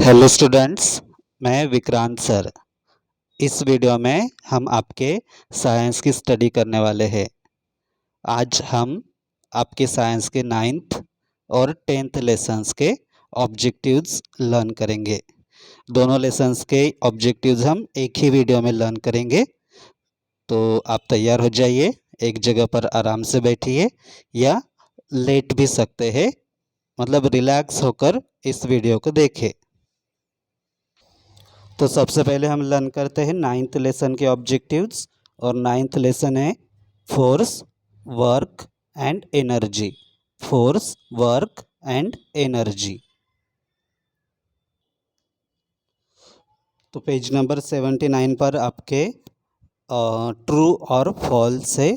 Hello students, मैं Vikrant sir. इस video में हम आपके साइंस की स्टडी करने वाले हैं। आज हम आपके साइंस के 9th और 10th लेसन्स के ऑब्जेक्टिव्स लर्न करेंगे। दोनों लेसन्स के ऑब्जेक्टिव्स हम एक ही वीडियो में लर्न करेंगे। तो आप तैयार हो जाइए, एक जगह पर आराम से बैठिए या लेट भी सकते हैं, मतलब रिलैक्स होकर इस वीडियो को देखें। तो सबसे पहले हम लर्न करते हैं 9th लेसन के ऑब्जेक्टिव्स। और 9th लेसन है force, work and energy. Force, work and energy. तो पेज नंबर 79 पर आपके ट्रू और फॉल्स है,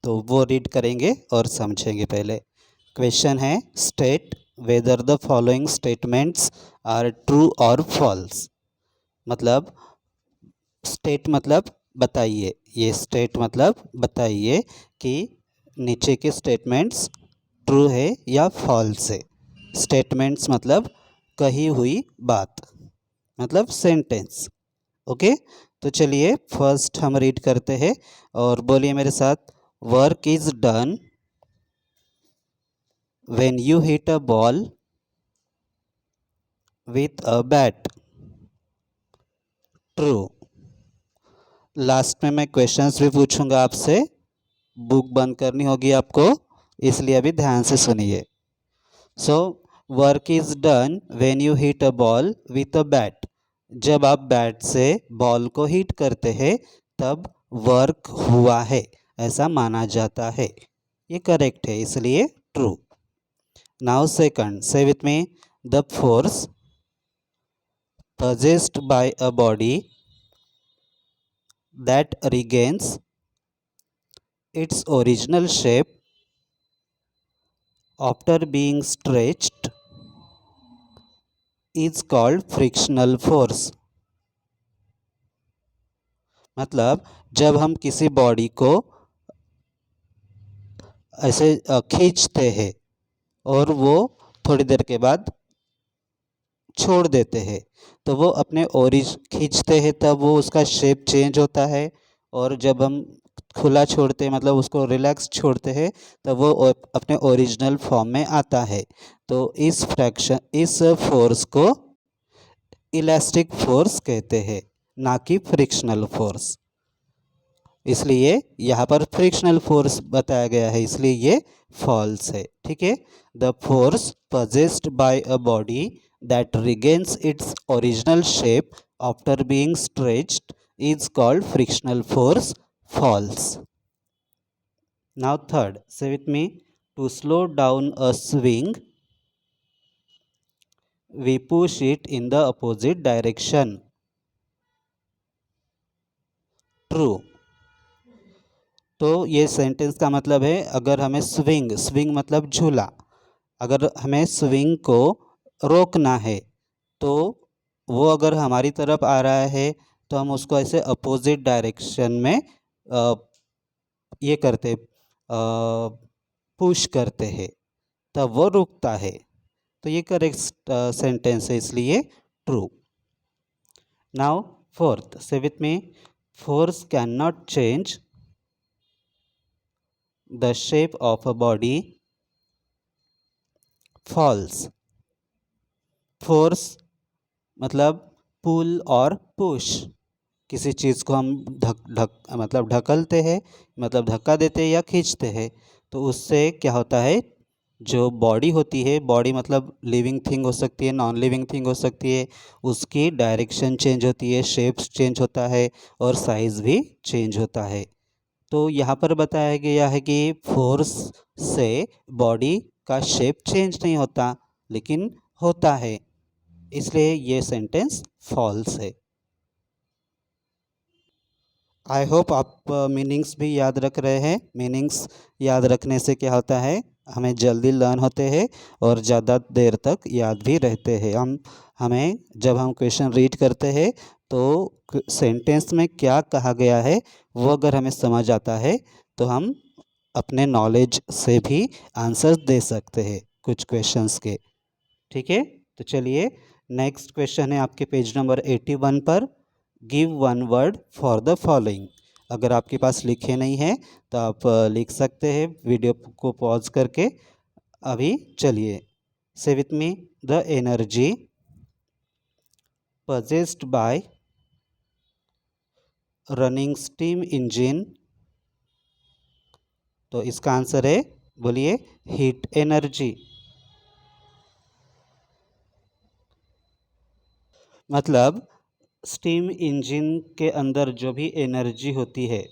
तो वो रीड करेंगे और समझेंगे। पहले क्वेश्चन है, state whether the following statements are true और फॉल्स। मतलब स्टेट मतलब बताइए, ये स्टेट मतलब बताइए कि नीचे के स्टेटमेंट्स ट्रू है या फॉल्स है। स्टेटमेंट्स मतलब कही हुई बात, मतलब सेंटेंस। ओके, तो चलिए फर्स्ट हम रीड करते हैं और बोलिए मेरे साथ। Work is done when you hit a ball with a bat. True. Last में मैं क्वेश्चंस भी पूछूंगा आपसे, बुक बंद करनी होगी आपको, इसलिए अभी ध्यान से सुनिए। So work is done when you hit a ball with a bat. जब आप बैट से बॉल को हिट करते हैं तब वर्क हुआ है, ऐसा माना जाता है। ये करेक्ट है, इसलिए ट्रू। नाउ सेकंड, से with me. The force possessed by a body that regains its original shape after being stretched is called frictional force। मतलब जब हम किसी बॉडी को ऐसे खींचते हैं और वो थोड़ी देर के बाद छोड़ देते हैं, तो वो अपने खींचते हैं तब वो उसका शेप चेंज होता है, और जब हम खुला छोड़ते हैं मतलब उसको रिलैक्स छोड़ते हैं तब वो अपने ओरिजिनल फॉर्म में आता है। तो इस फोर्स को इलास्टिक फोर्स कहते हैं, ना कि फ्रिक्शनल फोर्स। इसलिए यहाँ पर फ्रिक्शनल फोर्स बताया गया है, इसलिए ये फॉल्स है। ठीक है। The force possessed by a body that regains its original shape after being stretched is called frictional force. False. Now third, say with me. To slow down a swing we push it in the opposite direction. True. तो ये sentence का मतलब है, अगर हमें swing मतलब झूला, अगर हमें स्विंग को रोकना है तो वो अगर हमारी तरफ आ रहा है तो हम उसको ऐसे अपोजिट डायरेक्शन में ये करते पुश करते हैं, तब वो रुकता है। तो ये करेक्ट सेंटेंस है, इसलिए true. Now fourth, say with me. Force can not change the shape of a body. False. Force मतलब पुल और पुश। किसी चीज़ को हम ढकलते हैं, मतलब धक्का देते हैं या खींचते हैं, तो उससे क्या होता है, जो बॉडी होती है, बॉडी मतलब लिविंग थिंग हो सकती है, नॉन लिविंग थिंग हो सकती है, उसकी डायरेक्शन चेंज होती है, शेप्स चेंज होता है और साइज़ भी चेंज होता है। तो यहाँ पर बताया गया है कि फोर्स से बॉडी का शेप चेंज नहीं होता, लेकिन होता है, इसलिए ये सेंटेंस फॉल्स है। आई होप आप मीनिंग्स भी याद रख रहे हैं। मीनिंग्स याद रखने से क्या होता है, हमें जल्दी लर्न होते हैं और ज़्यादा देर तक याद भी रहते हैं। हमें जब हम क्वेश्चन रीड करते हैं तो सेंटेंस में क्या कहा गया है वो अगर हमें समझ आता है तो हम अपने नॉलेज से भी आंसर दे सकते हैं कुछ क्वेश्चंस के। ठीक है, तो चलिए नेक्स्ट क्वेश्चन है आपके पेज नंबर 81 पर, give one word for the following. अगर आपके पास लिखे नहीं है तो आप लिख सकते हैं वीडियो को पॉज करके। अभी चलिए, से with me, the energy possessed by running steam engine। तो इसका आंसर है, बोलिए, हीट एनर्जी। मतलब स्टीम इंजन के अंदर जो भी एनर्जी होती है,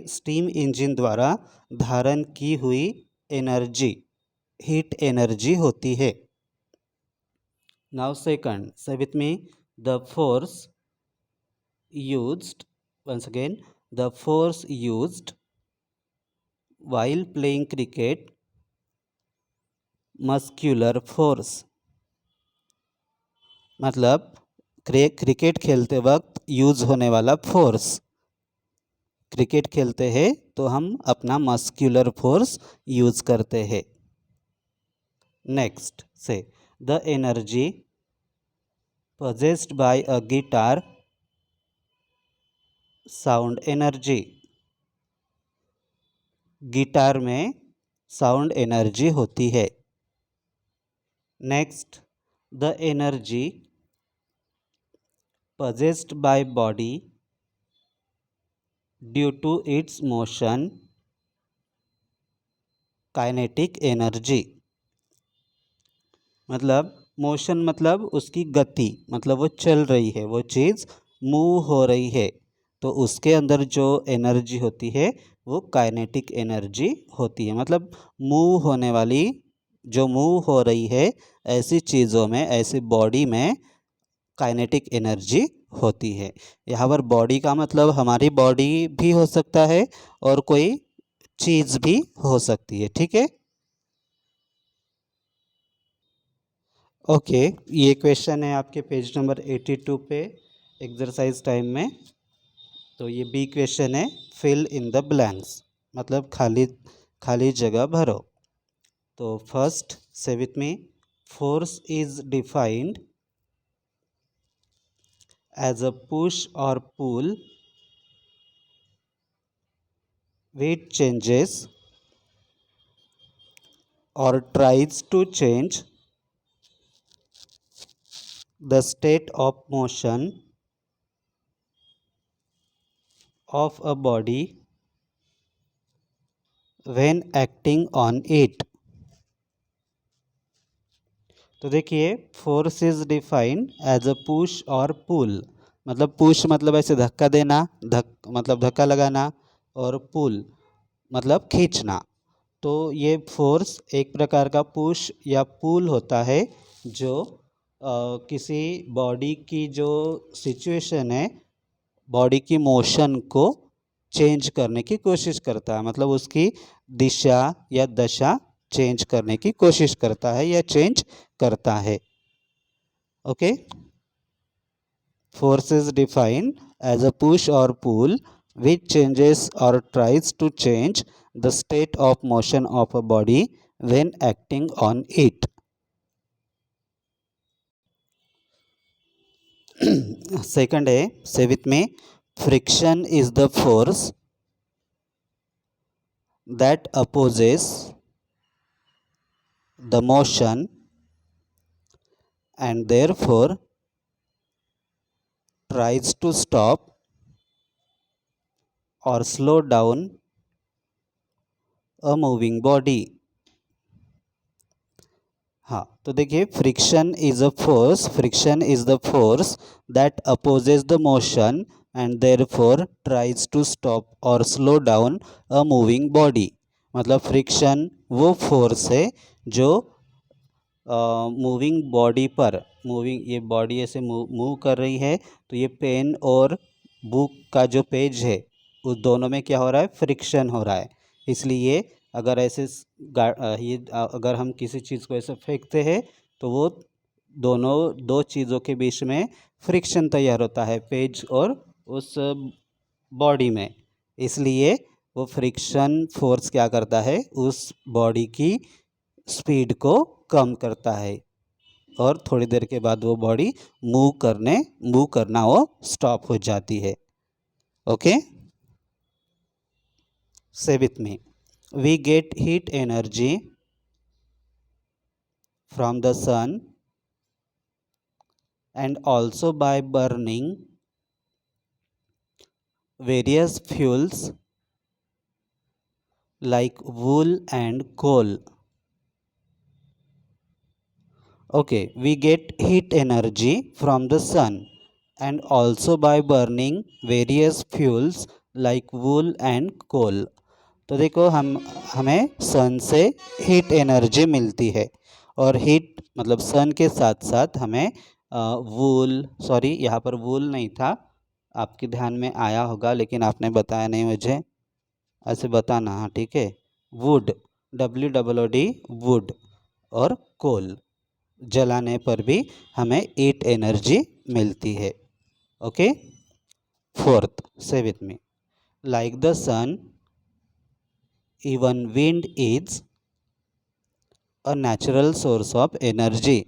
स्टीम इंजन द्वारा धारण की हुई एनर्जी हीट एनर्जी होती है। नाउ सेकंड, से with me, the force used, once again, the force used while playing cricket, muscular force। मतलब क्रिकेट खेलते वक्त यूज होने वाला फोर्स, क्रिकेट खेलते हैं तो हम अपना मस्क्यूलर फोर्स यूज करते हैं। नेक्स्ट से, the energy possessed by a guitar, sound energy. Guitar में साउंड एनर्जी होती है। Next, the energy possessed by body due to its motion, kinetic energy. मतलब मोशन मतलब उसकी गति, मतलब वो चल रही है, वो चीज़ मूव हो रही है, तो उसके अंदर जो एनर्जी होती है वो काइनेटिक एनर्जी होती है। मतलब मूव होने वाली, जो मूव हो रही है, ऐसी चीज़ों में, ऐसी बॉडी में काइनेटिक एनर्जी होती है। यहाँ पर बॉडी का मतलब हमारी बॉडी भी हो सकता है और कोई चीज़ भी हो सकती है। ठीक है, ओके। ये क्वेश्चन है आपके पेज नंबर 82 पे, एक्सरसाइज टाइम में। तो ये बी क्वेश्चन है, फिल इन द ब्लैंक्स, मतलब खाली खाली जगह भरो। तो first, say with me, force is defined as a push और pull which changes or tries to change the state of motion of a body when acting on it। तो देखिए, force is defined as a push और pull. मतलब push मतलब ऐसे धक्का देना, मतलब धक्का लगाना, और पुल मतलब खींचना। तो ये फोर्स एक प्रकार का पुश या पुल होता है, जो किसी बॉडी की जो सिचुएशन है, बॉडी की मोशन को चेंज करने की कोशिश करता है। मतलब उसकी दिशा या दशा चेंज करने की कोशिश करता है या चेंज करता है। Okay, force is defined as a push और pull which changes or tries to change the state of motion of a body when acting on it। Second है, से विथ में, friction is the force that opposes the motion and therefore tries to stop or slow down a moving body। हाँ, तो देखिए, friction is the force that opposes the motion and therefore tries to stop और slow down a moving body. मतलब friction वो force है जो moving body पर, ये बॉडी ऐसे मूव कर रही है, तो ये पेन और बुक का जो पेज है, उस दोनों में क्या हो रहा है, फ्रिक्शन हो रहा है। इसलिए अगर अगर हम किसी चीज़ को ऐसे फेंकते हैं तो वो दो चीज़ों के बीच में फ्रिक्शन तैयार होता है, पेज और उस बॉडी में। इसलिए वो फ्रिक्शन फोर्स क्या करता है, उस बॉडी की स्पीड को कम करता है। और थोड़ी देर के बाद वो बॉडी मूव करना वो स्टॉप हो जाती है. Okay, say with me. We get heat energy from the sun and also by burning various fuels like wool and coal. Okay, we get heat energy from the sun and also by burning various fuels like wool and coal. तो देखो हमें सन से heat energy मिलती है और heat मतलब सन के साथ साथ हमें वूल, सॉरी यहाँ पर वूल नहीं था, आपके ध्यान में आया होगा लेकिन आपने बताया नहीं मुझे, ऐसे बताना. हाँ ठीक है. वुड, WOOD, वुड और कोल जलाने पर भी हमें हीट एनर्जी मिलती है. Okay. Fourth, say with me. Like the sun even wind is a natural source of energy.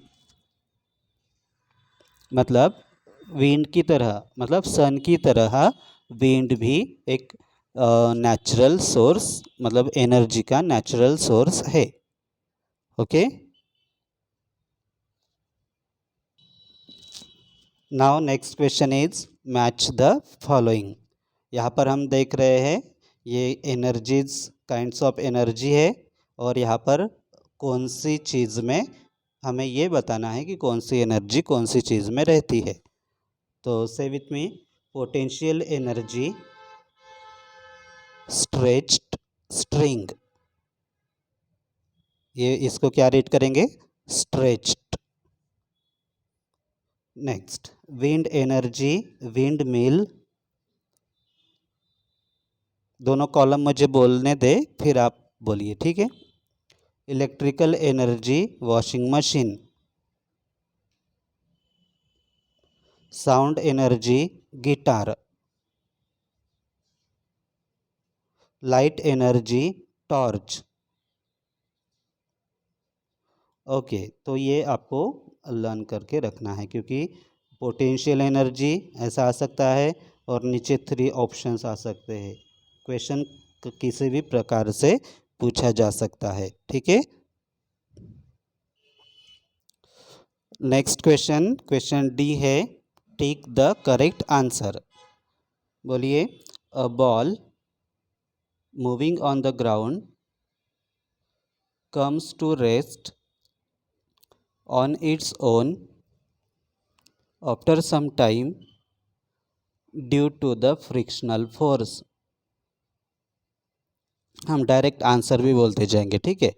मतलब विंड की तरह, मतलब सन की तरह विंड भी एक नेचुरल सोर्स, मतलब एनर्जी का नेचुरल सोर्स है. Okay. Now next question is match the following. यहाँ पर हम देख रहे हैं ये एनर्जीज, काइंड्स ऑफ एनर्जी है और यहाँ पर कौन सी चीज़ में हमें ये बताना है कि कौन सी एनर्जी कौन सी चीज़ में रहती है. तो से with me. Potential energy, stretched string, ये इसको क्या रीड करेंगे? Stretched. Next, wind energy, wind mill. दोनों कॉलम मुझे बोलने दे फिर आप बोलिए, ठीक है. Electrical energy, washing machine. Sound energy, guitar. Light energy, torch. Okay, तो ये आपको लर्न करके रखना है क्योंकि पोटेंशियल एनर्जी ऐसा आ सकता है और नीचे 3 ऑप्शंस आ सकते हैं. क्वेश्चन किसी भी प्रकार से पूछा जा सकता है, ठीक है. नेक्स्ट क्वेश्चन, क्वेश्चन डी है. Take the correct answer. बोलिए. A ball moving on the ground comes to rest on its own after some time due to the frictional force. हम डायरेक्ट आंसर भी बोलते जाएंगे, ठीक है.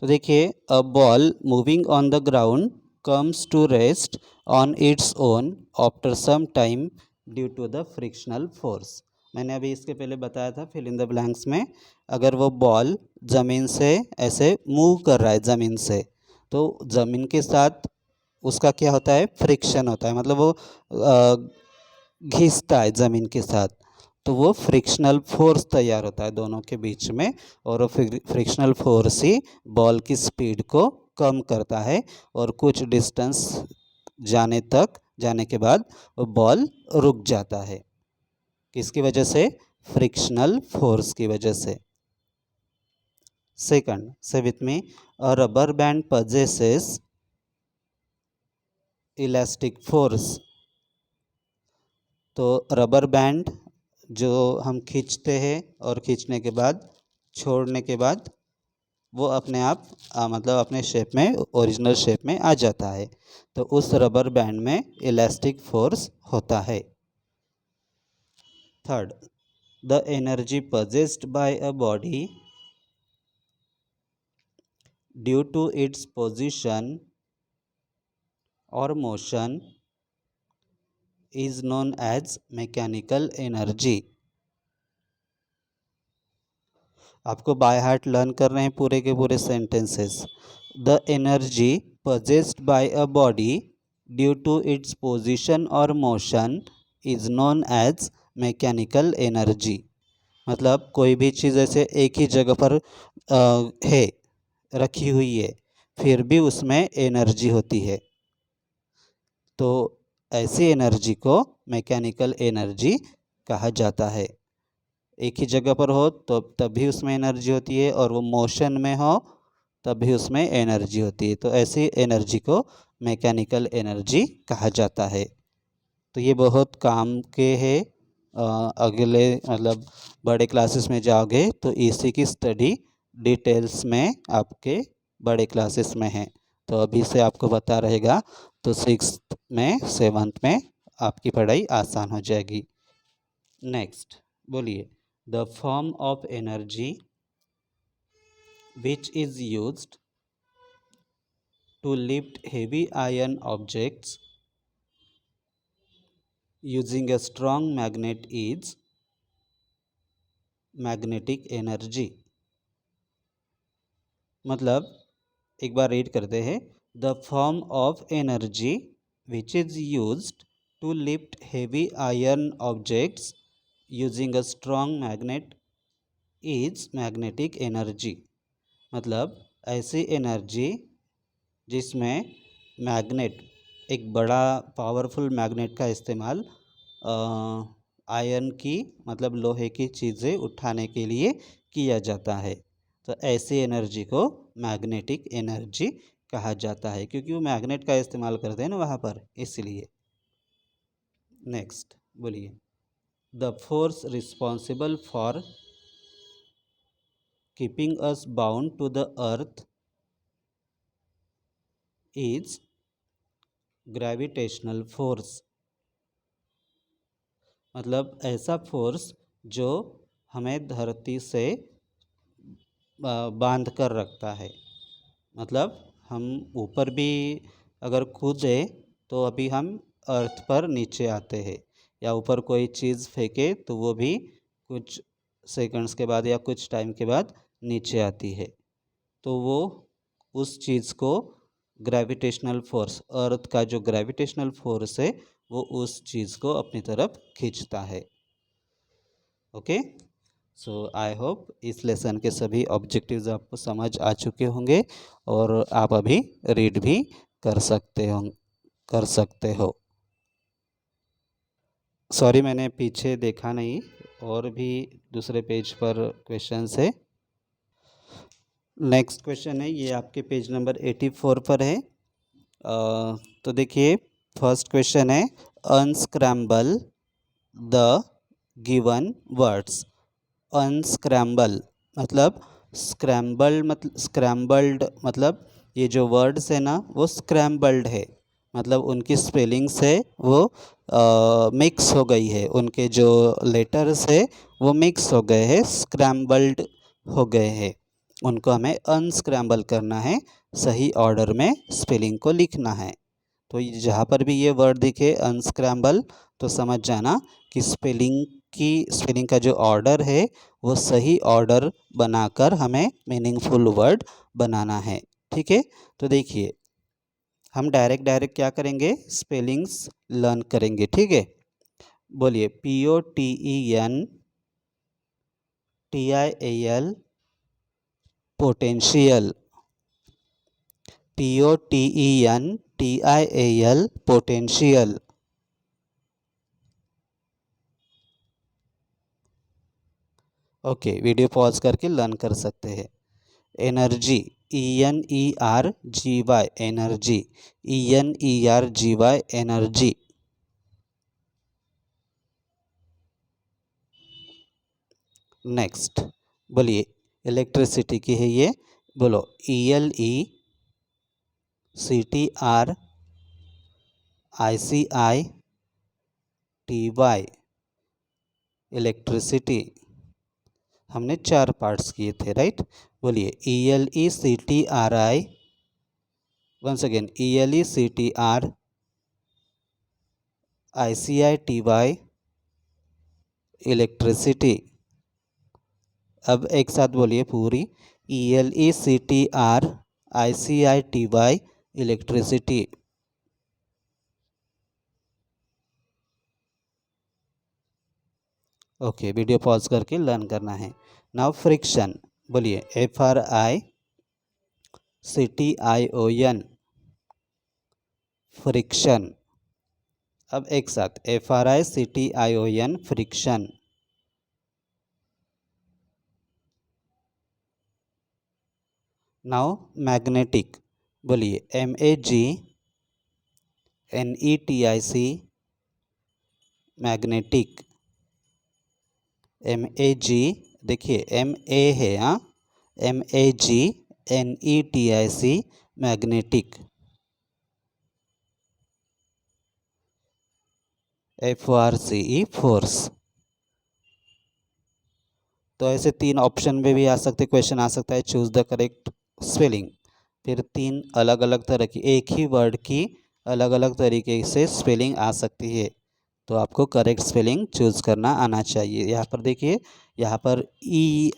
तो देखिए, a ball moving on the ground comes to rest on its own after some time due to the frictional force. मैंने अभी इसके पहले बताया था फिल इन द ब्लैंक्स में. अगर वो बॉल ज़मीन से ऐसे मूव कर रहा है ज़मीन से, तो ज़मीन के साथ उसका क्या होता है? फ्रिक्शन होता है, मतलब वो घिसता है ज़मीन के साथ, तो वो फ्रिक्शनल फोर्स तैयार होता है दोनों के बीच में और वो फ्रिक्शनल फोर्स ही बॉल की स्पीड को कम करता है और कुछ डिस्टेंस जाने के बाद वो बॉल रुक जाता है. किसकी वजह से? फ्रिक्शनल फोर्स की वजह से. सेकंड, से with me. A rubber band possesses elastic force. तो रबर बैंड जो हम खींचते हैं और खींचने के बाद छोड़ने के बाद वो अपने आप मतलब अपने शेप में, ओरिजिनल शेप में आ जाता है. तो उस रबर बैंड में इलास्टिक फोर्स होता है. Third, the energy possessed by a body due to its position और motion is known as mechanical energy. आपको बाय हार्ट लर्न कर रहे हैं पूरे के पूरे sentences. The energy possessed by a body due to its position और motion is known as mechanical energy. मतलब कोई भी चीज़ ऐसे एक ही जगह पर है, रखी हुई है, फिर भी उसमें एनर्जी होती है. तो ऐसी एनर्जी को मैकेनिकल एनर्जी कहा जाता है। एक ही जगह पर हो तो तब भी उसमें एनर्जी होती है, और वो मोशन में हो तब भी उसमें एनर्जी होती है। तो ऐसी एनर्जी को मैकेनिकल एनर्जी कहा जाता है। तो ये बहुत काम के है। अगले मतलब बड़े क्लासेस में जाओगे तो इसी की स्टडी डिटेल्स में आपके बड़े क्लासेस में है। तो अभी से आपको पता रहेगा तो 6th में 7th में आपकी पढ़ाई आसान हो जाएगी। नेक्स्ट बोलिए, the form of energy which is used to lift heavy iron objects using a strong magnet is magnetic energy. मतलब एक बार रीड करते हैं, the form of energy which is used to lift heavy iron objects using a strong magnet is magnetic energy. मतलब ऐसी energy जिसमें magnet, एक बड़ा पावरफुल मैग्नेट का इस्तेमाल आयरन की मतलब लोहे की चीज़ें उठाने के लिए किया जाता है। तो ऐसी एनर्जी को मैग्नेटिक एनर्जी कहा जाता है, क्योंकि वो मैग्नेट का इस्तेमाल करते हैं ना वहाँ पर, इसलिए। नेक्स्ट बोलिए, the force responsible for keeping us bound to the earth is gravitational force. मतलब ऐसा फोर्स जो हमें धरती से बांध कर रखता है। मतलब हम ऊपर भी अगर कूदे तो अभी हम अर्थ पर नीचे आते हैं, या ऊपर कोई चीज़ फेंके तो वो भी कुछ सेकंड्स के बाद या कुछ टाइम के बाद नीचे आती है। तो वो उस चीज़ को ग्रेविटेशनल फोर्स, अर्थ का जो ग्रेविटेशनल फोर्स है वो उस चीज़ को अपनी तरफ खींचता है। ओके, सो आई होप इस लेसन के सभी ऑब्जेक्टिव्स आपको समझ आ चुके होंगे, और आप अभी रीड भी कर सकते हो। सॉरी मैंने पीछे देखा नहीं, और भी दूसरे पेज पर क्वेश्चंस है। नेक्स्ट क्वेश्चन है, ये आपके पेज नंबर 84 पर है। तो देखिए, फर्स्ट क्वेश्चन है, unscramble the given words. Unscramble मतलब स्क्रैम्बल्ड मतलब ये जो वर्ड्स है ना वो स्क्रैम्बल्ड है, मतलब उनकी स्पेलिंग्स है वो मिक्स हो गई है, उनके जो लेटर्स है वो मिक्स हो गए हैं, स्क्रैम्बल्ड हो गए हैं। उनको हमें अनस्क्रैम्बल करना है, सही ऑर्डर में स्पेलिंग को लिखना है। तो जहाँ पर भी ये वर्ड दिखे अनस्क्रैम्बल तो समझ जाना कि स्पेलिंग का जो ऑर्डर है वो सही ऑर्डर बनाकर हमें मीनिंगफुल वर्ड बनाना है। ठीक है, तो देखिए हम डायरेक्ट क्या करेंगे, स्पेलिंग्स लर्न करेंगे। ठीक है, बोलिए, POTENTIAL potential. POTENTIAL potential. Okay, video pause करके लर्न कर सकते हैं। Energy, ENERGY energy, ENERGY energy. Next बोलिए, इलेक्ट्रिसिटी की है ये, बोलो ELECTRICITY इलेक्ट्रिसिटी। हमने 4 पार्ट्स किए थे, राइट। बोलिए, ELECTRI, once again ELECTRICITY electricity. अब एक साथ बोलिए पूरी, ELECTRICITY electricity. Okay, video pause करके लर्न करना है। नाउ फ्रिक्शन, बोलिए FRICTION फ्रिक्शन। अब एक साथ FRICTION फ्रिक्शन। नाउ मैग्नेटिक, बोलिए MAGNETIC मैग्नेटिक। MAG, देखिए MA है, हाँ, MAGNETIC मैग्नेटिक। FORCE force. तो ऐसे 3 ऑप्शन में भी आ सकते, क्वेश्चन आ सकता है, चूज द करेक्ट स्पेलिंग। फिर 3 अलग अलग तरह की, एक ही वर्ड की अलग अलग तरीके से स्पेलिंग आ सकती है, तो आपको करेक्ट स्पेलिंग चूज करना आना चाहिए। यहाँ पर देखिए, यहाँ पर ई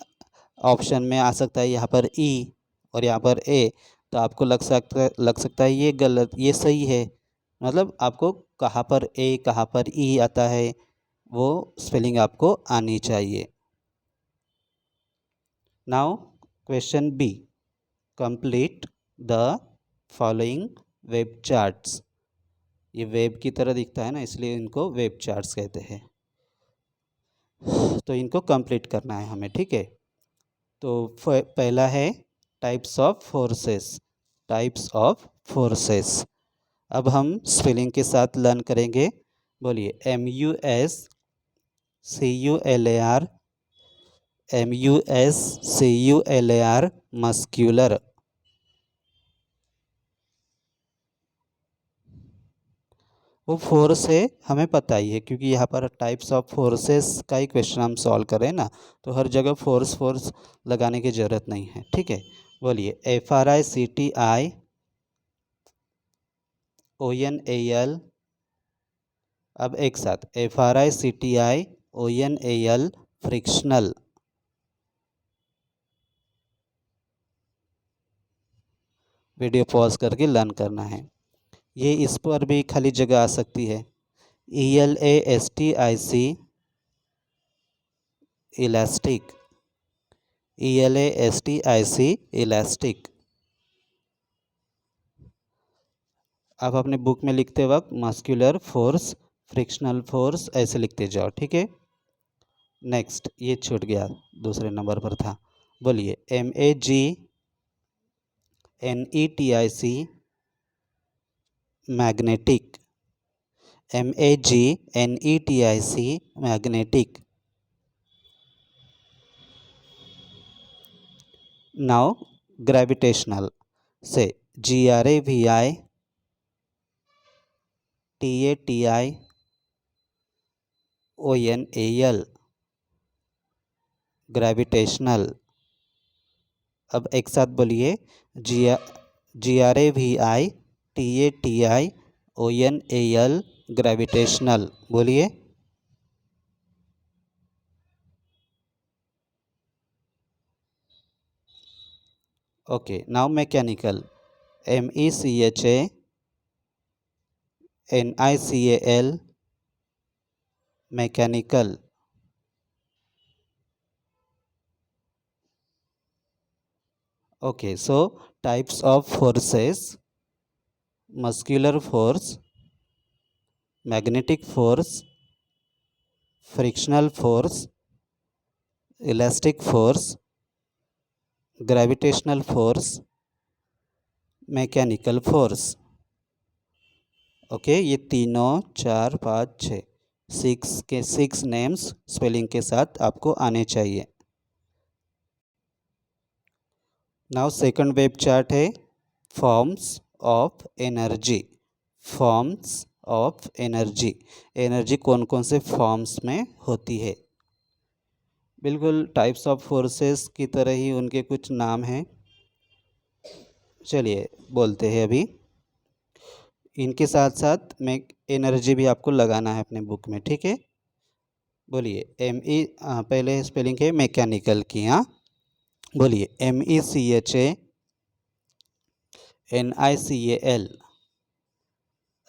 ऑप्शन में आ सकता है, यहाँ पर ई और यहाँ पर ए। तो आपको लग सकता है ये गलत, ये सही है। मतलब आपको कहाँ पर ए कहाँ पर ई आता है, वो स्पेलिंग आपको आनी चाहिए। Now question B, complete the following web charts. ये वेब की तरह दिखता है ना, इसलिए इनको वेब चार्ट्स कहते हैं। तो इनको कंप्लीट करना है हमें, ठीक है। तो पहला है types of forces. Types of forces, अब हम स्पेलिंग के साथ लर्न करेंगे। बोलिए MUSCULAR, MUSCULAR मस्क्यूलर। वो फोर्स है, हमें पता ही है, क्योंकि यहाँ पर टाइप्स ऑफ फोर्सेस का ही क्वेश्चन हम सॉल्व करें ना, तो हर जगह फोर्स फोर्स लगाने की ज़रूरत नहीं है, ठीक है। बोलिए FRICTIONAL। अब एक साथ FRICTIONAL फ्रिक्शनल। वीडियो पॉज करके लर्न करना है। ये इस पर भी खाली जगह आ सकती है। ELASTIC elastic, ELASTIC elastic. आप अपने बुक में लिखते वक्त मस्कुलर फोर्स, फ्रिक्शनल फोर्स ऐसे लिखते जाओ, ठीक है। नेक्स्ट, ये छूट गया, दूसरे नंबर पर था। बोलिए MAGNETIC magnetic. MAGNETIC magnetic. Now gravitational से GRAVITATIONAL ग्रेविटेशनल। अब एक साथ बोलिए GRAVITATIONAL ग्रेविटेशनल, बोलिए। Okay, now mechanical MECHANICAL mechanical. Okay, so types of forces, muscular force, magnetic force, frictional force, elastic force, gravitational force, mechanical force. Okay, ये तीनों 4 5 6 6 names spelling के साथ आपको आने चाहिए। नाउ सेकंड वेब चार्ट है forms of energy. Forms of energy, energy कौन कौन से फॉर्म्स में होती है। बिल्कुल टाइप्स ऑफ फोर्सेस की तरह ही उनके कुछ नाम हैं, चलिए बोलते हैं अभी। इनके साथ साथ में एनर्जी भी आपको लगाना है अपने बुक में, ठीक है। बोलिए पहले स्पेलिंग है मैकेनिकल की, हाँ, बोलिए MECHANICAL।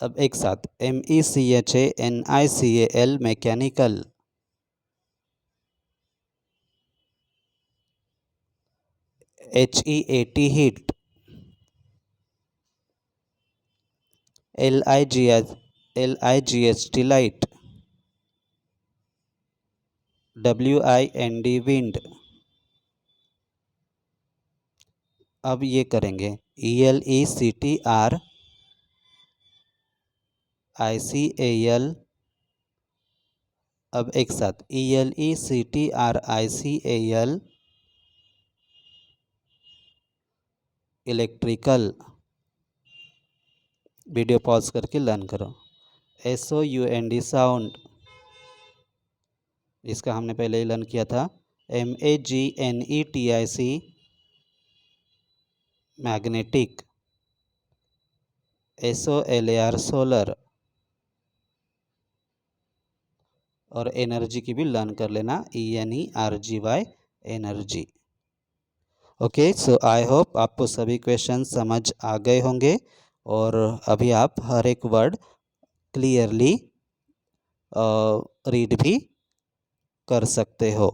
अब एक साथ MECHANICAL mechanical. HEAT heat. LIGHT LIGHT light, WIND wind. अब ये करेंगे ELECTRICAL, अब एक साथ ELECTRICAL इलेक्ट्रिकल। वीडियो पॉज करके लर्न करो। SOUND साउंड, इसका हमने पहले ही लर्न किया था। MAGNETIC magnetic. SOLAR solar. और एनर्जी की भी लर्न कर लेना, ENERGY energy. Okay, so I hope आपको सभी क्वेश्चन समझ आ गए होंगे और अभी आप हर एक वर्ड क्लियरली रीड भी कर सकते हो।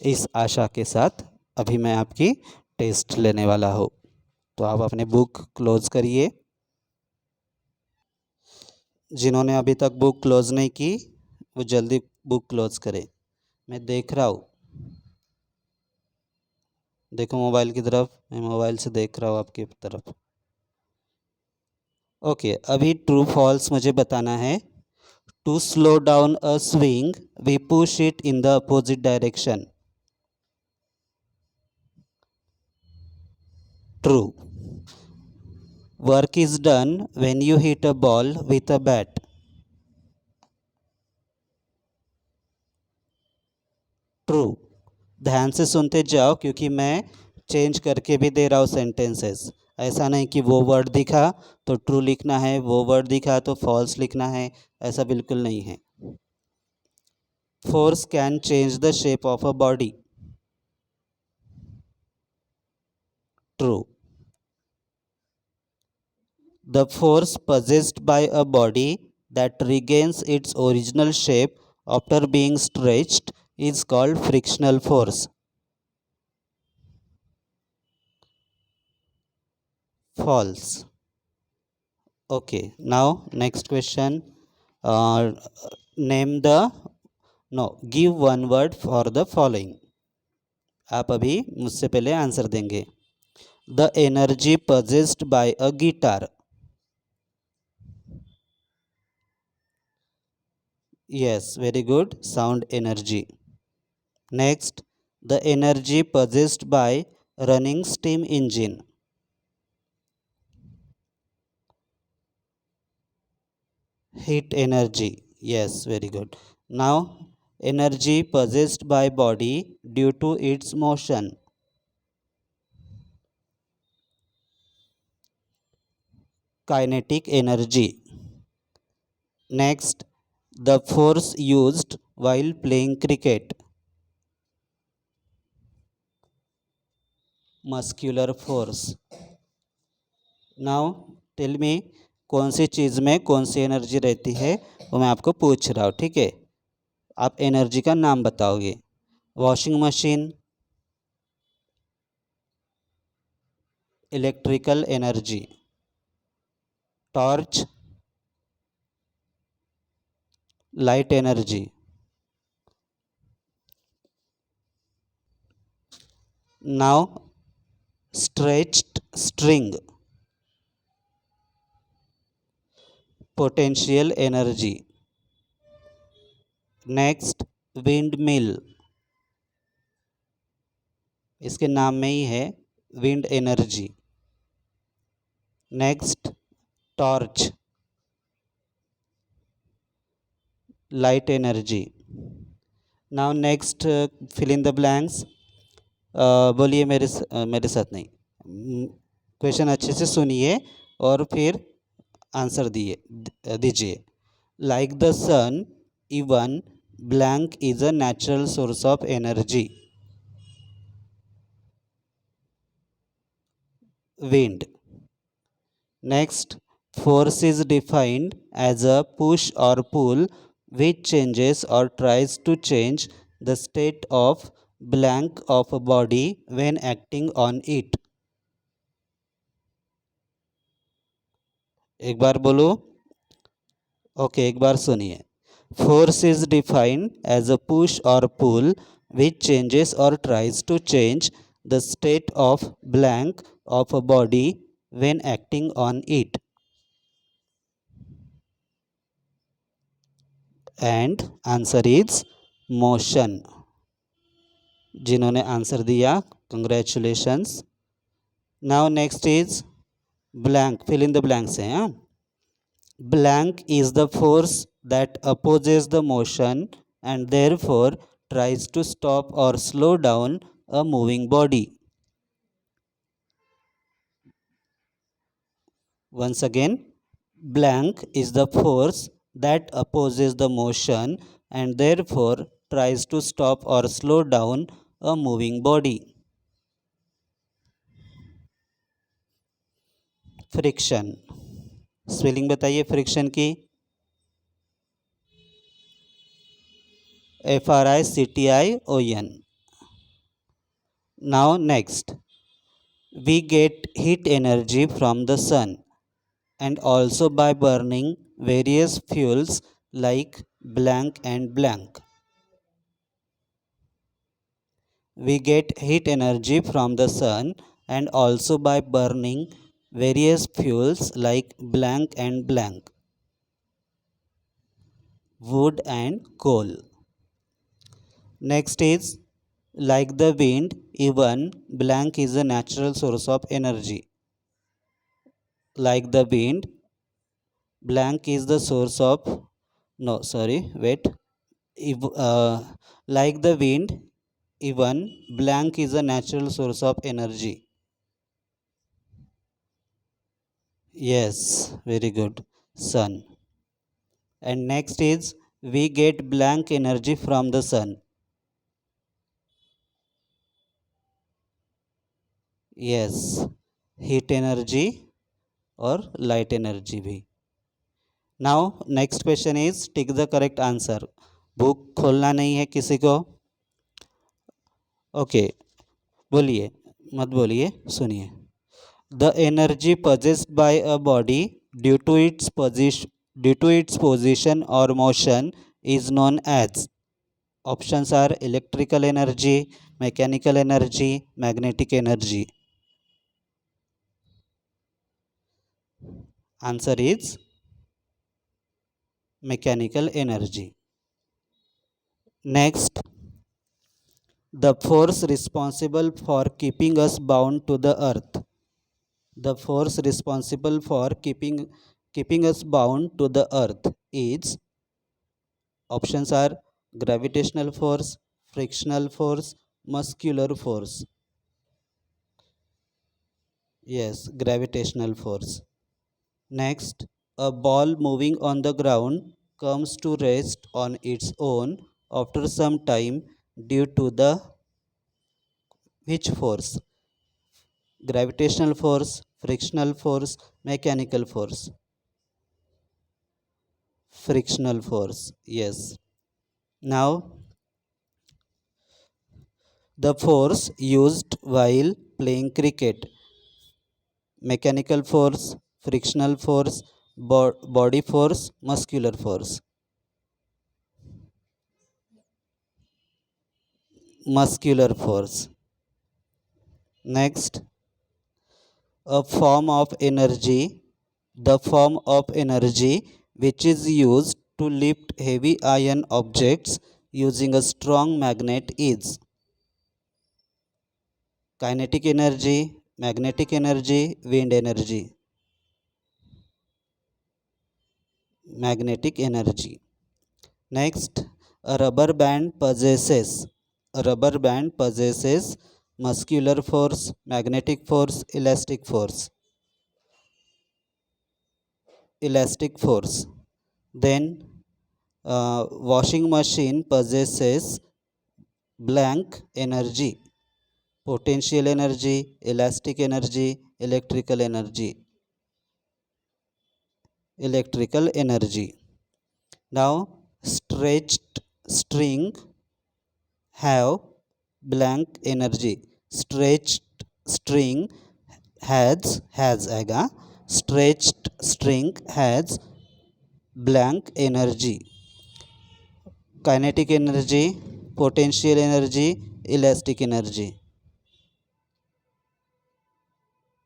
इस आशा के साथ अभी मैं आपकी टेस्ट लेने वाला हूँ, तो आप अपने बुक क्लोज करिए। जिन्होंने अभी तक बुक क्लोज नहीं की वो जल्दी बुक क्लोज करें। मैं देख रहा हूँ, देखो मोबाइल की तरफ, मैं मोबाइल से देख रहा हूँ आपकी तरफ। ओके, अभी ट्रू फॉल्स मुझे बताना है। To slow down a swing we push it in the opposite direction. True. Work is done when you hit a ball with a bat. True. ध्यान से सुनते जाओ क्योंकि मैं चेंज करके भी दे रहा हूँ सेंटेंसेस। ऐसा नहीं कि वो वर्ड दिखा तो ट्रू लिखना है, वो वर्ड दिखा तो फॉल्स लिखना है, ऐसा बिल्कुल नहीं है। Force can change the shape of a body. True. The force possessed by a body that regains its original shape after being stretched is called frictional force. False. Okay, now next question. Name the, no, give one word for the following. आप अभी मुझसे पहले answer देंगे। The energy possessed by a guitar. Yes, very good. Sound energy. Next, the energy possessed by running steam engine. Heat energy. Yes, very good. Now, energy possessed by body due to its motion. Kinetic energy. Next, the force used while playing cricket. Muscular force. Now tell me, कौन सी चीज़ में कौन सी energy रहती है वो मैं आपको पूछ रहा हूँ, ठीक है। आप एनर्जी का नाम बताओगे। Washing machine, electrical energy, torch, light energy. Now stretched string, potential energy. Next, wind mill, इसके नाम में ही है wind energy. Next, torch, light energy. Now next, fill in the blanks. बोलिए मेरे साथ नहीं, क्वेश्चन अच्छे से सुनिए और फिर आंसर दीजिए। Like the sun, even blank is a natural source of energy. Wind. Next, force is defined as a push or pull which changes or tries to change the state of blank of a body when acting on it. एक बार बोलो। Okay, एक बार सुनिए। Force is defined as a push और pull which changes or tries to change the state of blank of a body when acting on it. And answer is motion. जिन्होंने answer दिया, congratulations. Now next is blank, fill in the blanks हैं। Blank is the force that opposes the motion and therefore tries to stop or slow down a moving body. Once again, blank is the force that opposes the motion and therefore tries to stop or slow down a moving body. Friction, spelling बताइए friction की। FRICTION. Now next, we get heat energy from the sun and also by burning various fuels like blank and blank. We get heat energy from the sun and also by burning various fuels like blank and blank, wood and coal. Next is like the wind, even blank is a natural source of energy. Like the wind, blank is the source of, no, sorry, wait. If, like the wind, even blank is a natural source of energy. Yes, very good. Sun. And next is we get blank energy from the sun. Yes, heat energy or light energy भी. Now next question is tick the correct answer. Book खोलना नहीं है किसी को। Okay, बोलिए, मत बोलिए, सुनिए। The energy possessed by a body due to its position or motion is known as. Options are electrical energy, mechanical energy, magnetic energy. Answer is mechanical energy. Next, the force responsible for keeping us bound to the earth. The force responsible for keeping us bound to the earth is. Options are gravitational force, frictional force, muscular force. Yes, gravitational force. Next, a ball moving on the ground comes to rest on its own after some time due to the which force? Gravitational force, frictional force, mechanical force. Frictional force. Yes. Now, the force used while playing cricket. Mechanical force, frictional force, body force, muscular force. Muscular force. Next, a form of energy, the form of energy which is used to lift heavy iron objects using a strong magnet is kinetic energy, magnetic energy, wind energy. Magnetic energy. Next, a rubber band possesses muscular force, magnetic force, elastic force. Elastic force. Then, washing machine possesses blank energy, potential energy, elastic energy, electrical energy. Electrical energy. Now, stretched string have blank energy. Stretched string has आएगा, stretched string has blank energy? Kinetic energy, potential energy, elastic energy.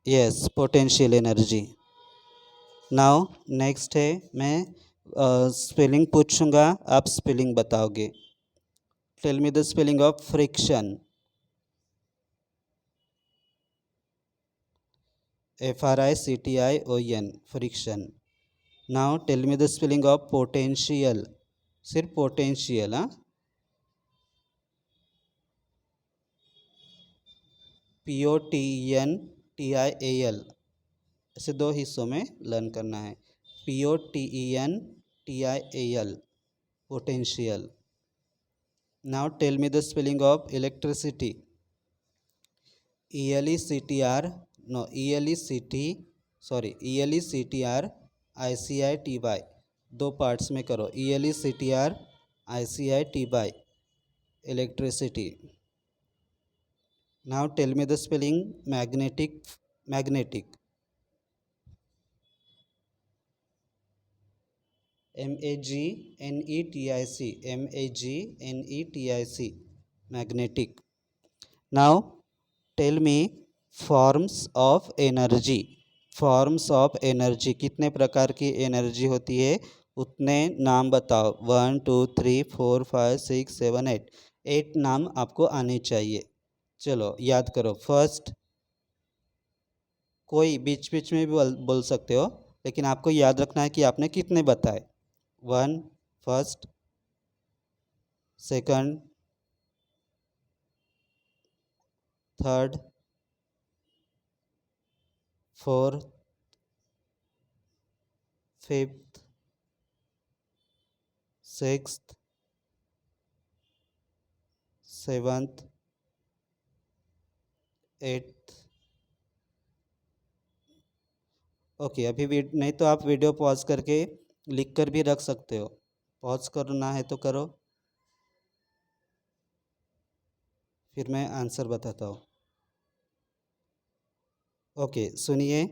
Yes, potential energy. Now next है, मैं spelling पूछूंगा, आप spelling बताओगे. Tell me the spelling of friction. FRICTION, friction. Now tell me the spelling of potential. सिर्फ potential. हाँ, POTENTIAL. ऐसे दो हिस्सों में लर्न करना है. POTENTIAL, potential. Now tell me the spelling of electricity. ELECTR, no, ELECTRICITY. दो पार्ट्स में करो. ELECTRICITY, electricity. Now tell me the spelling magnetic. MAGNETIC, magnetic. Now tell me forms of energy. कितने प्रकार की एनर्जी होती है, उतने नाम बताओ. 1 2 3 4 5 6 7 8. 8 नाम आपको आने चाहिए. चलो याद करो. फर्स्ट, कोई बीच बीच में भी बोल सकते हो, लेकिन आपको याद रखना है कि आपने कितने बताए. 1 first, second, third, fourth, fifth, sixth, seventh, eighth. Okay, अभी नहीं तो आप वीडियो पॉज करके लिख कर भी रख सकते हो. पॉज करना है तो करो, फिर मैं आंसर बताता हूँ. ओके, सुनिए.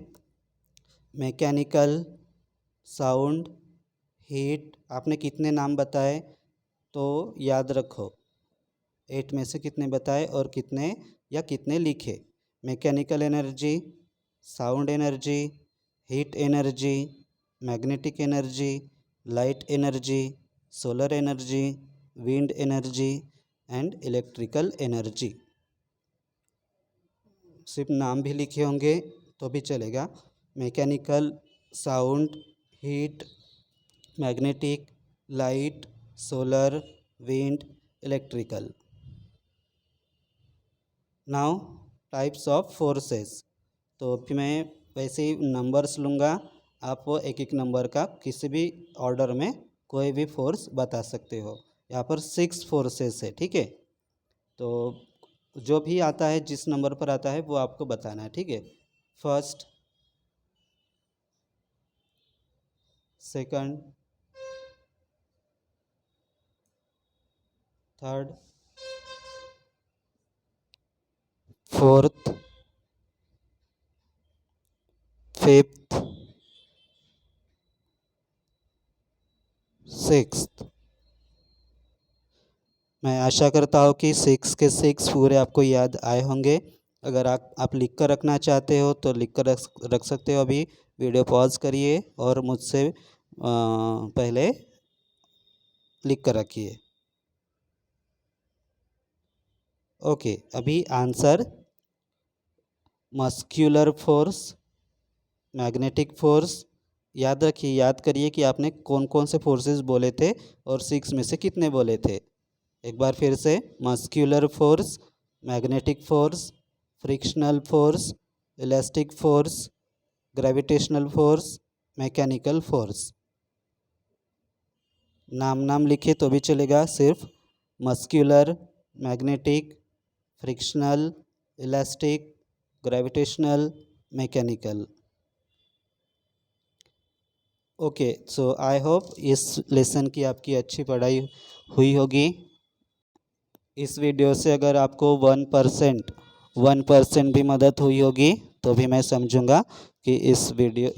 Mechanical, sound, heat. आपने कितने नाम बताए, तो याद रखो. 8 में से कितने बताए और कितने लिखे. Mechanical energy, sound energy, heat energy, magnetic energy, light energy, solar energy, wind energy and electrical energy. सिर्फ नाम भी लिखे होंगे तो भी चलेगा. Mechanical, sound, heat, magnetic, light, solar, wind, electrical. Now types of forces. तो फिर मैं वैसे ही नंबर्स लूँगा, आप वो एक एक नंबर का किसी भी ऑर्डर में कोई भी फोर्स बता सकते हो. यहाँ पर 6 फोर्सेस है, ठीक है. तो जो भी आता है, जिस नंबर पर आता है वो आपको बताना है, ठीक है. First, second, third, fourth, fifth, sixth. मैं आशा करता हूँ कि 6 के 6 पूरे आपको याद आए होंगे. अगर आप लिख कर रखना चाहते हो तो लिख कर रख सकते हो. अभी वीडियो पॉज करिए और मुझसे पहले लिख कर रखिए. ओके, अभी answer: muscular force, magnetic force. याद रखिए, याद करिए कि आपने कौन कौन से फोर्सेस बोले थे और 6 में से कितने बोले थे. एक बार फिर से: muscular force, magnetic force, frictional force, elastic force, gravitational force, mechanical force. नाम लिखे तो भी चलेगा. सिर्फ muscular, magnetic, frictional, elastic, gravitational, mechanical. Okay, so I hope इस लेसन की आपकी अच्छी पढ़ाई हुई होगी. इस वीडियो से अगर आपको 1% भी मदद हुई होगी तो भी मैं समझूंगा. कि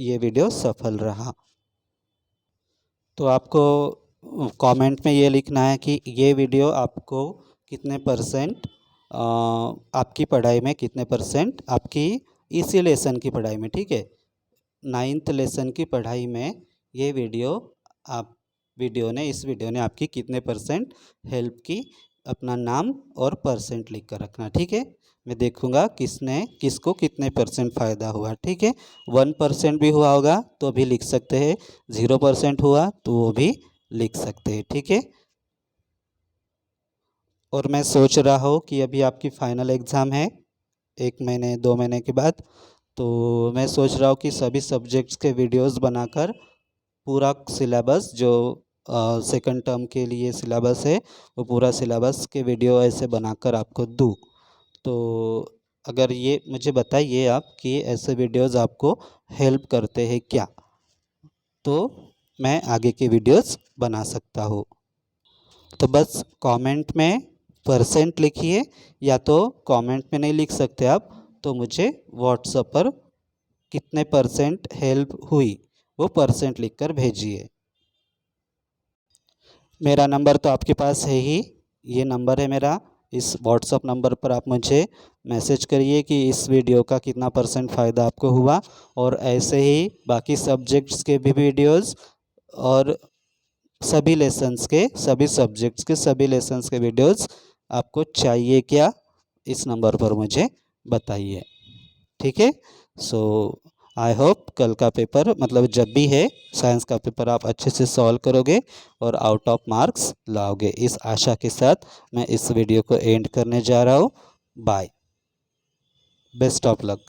ये वीडियो सफल रहा। तो आपको कमेंट में ये लिखना है कि ये वीडियो आपको कितने परसेंट आपकी पढ़ाई में कितने परसेंट आपकी इसी लेसन की पढ़ाई में, ठीक है, 9th लेसन की पढ़ाई में ये इस वीडियो ने आपकी कितने परसेंट हेल्प की, अपना नाम और परसेंट लिख कर रखना, ठीक है। मैं देखूंगा किसको कितने परसेंट फ़ायदा हुआ, ठीक है। 1% भी हुआ होगा तो भी लिख सकते हैं, 0% हुआ तो वो भी लिख सकते हैं, ठीक है। और मैं सोच रहा हूँ कि अभी आपकी फ़ाइनल एग्ज़ाम है 1 महीने 2 महीने के बाद, तो मैं सोच रहा हूँ कि सभी सब्जेक्ट्स के वीडियोस बनाकर पूरा सिलेबस जो सेकंड टर्म के लिए सिलेबस है वो पूरा सिलेबस के वीडियो ऐसे बनाकर आपको दूँ। तो अगर ये मुझे बताइए आप कि ऐसे वीडियोस आपको हेल्प करते हैं क्या, तो मैं आगे के वीडियोस बना सकता हूँ। तो बस कमेंट में परसेंट लिखिए, या तो कमेंट में नहीं लिख सकते आप तो मुझे व्हाट्सएप पर कितने परसेंट हेल्प हुई वो परसेंट लिखकर भेजिए। मेरा नंबर तो आपके पास है ही, ये नंबर है मेरा। इस व्हाट्सएप नंबर पर आप मुझे मैसेज करिए कि इस वीडियो का कितना परसेंट फ़ायदा आपको हुआ, और ऐसे ही बाकी सब्जेक्ट्स के भी वीडियोस और सभी लेसन्स के सभी सब्जेक्ट्स के सभी लेसन्स के वीडियोस आपको चाहिए क्या, इस नंबर पर मुझे बताइए, ठीक है। सो आई होप कल का पेपर मतलब जब भी है साइंस का पेपर आप अच्छे से सॉल्व करोगे और आउट ऑफ मार्क्स लाओगे। इस आशा के साथ मैं इस वीडियो को एंड करने जा रहा हूँ। Bye, best of luck.